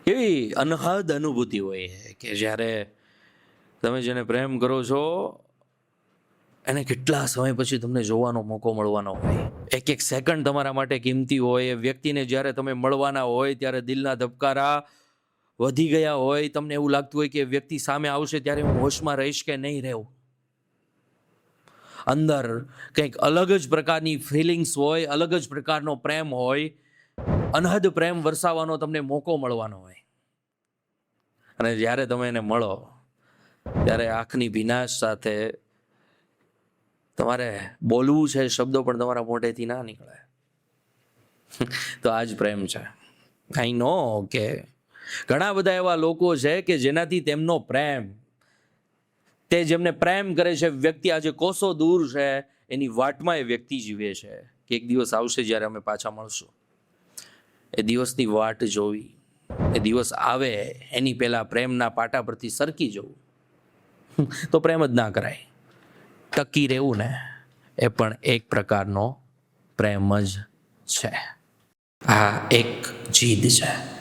એવી અનહદ અનુભૂતિ હોય કે જ્યારે તમે જેને પ્રેમ કરો છો એને કેટલા સમય પછી તમને જોવાનો મોકો મળવાનો હોય, એક એક સેકન્ડ તમારા માટે કિંમતી હોય. એ વ્યક્તિને જ્યારે તમે મળવાના હોય ત્યારે દિલના ધબકારા વધી ગયા હોય, તમને એવું લાગતું હોય કે વ્યક્તિ સામે આવશે ત્યારે હું હોશમાં રહીશ કે નહીં રહું. અંદર કંઈક અલગ જ પ્રકારની ફિલિંગ્સ હોય, અલગ જ પ્રકારનો પ્રેમ હોય, અનહદ પ્રેમ વરસાવવાનો તમને મોકો મળવાનો હોય. અને જ્યારે તમે એને મળો ત્યારે આંખની ભીનાશ સાથે તમારે બોલવું છે, શબ્દો પણ તમારા મોઢેથી ના નીકળે. તો આ જ પ્રેમ છે. આઈ નો કે ઘણા બધા એવા લોકો છે કે જેનાથી તેમનો પ્રેમ, તે જેમને પ્રેમ કરે છે વ્યક્તિ આજે કોસો દૂર છે, એની વાટમાં એ વ્યક્તિ જીવે છે કે એક દિવસ આવશે જ્યારે અમે પાછા મળશું. એ દિવસની વાટ જોવી, એ દિવસ આવે એની પહેલા પ્રેમના પાટા પરથી સરકી જવું, તો પ્રેમ જ ના કરાય. ટકી રહેવું ને એ પણ એક પ્રકારનો પ્રેમ જ છે. આ એક જીદ છે.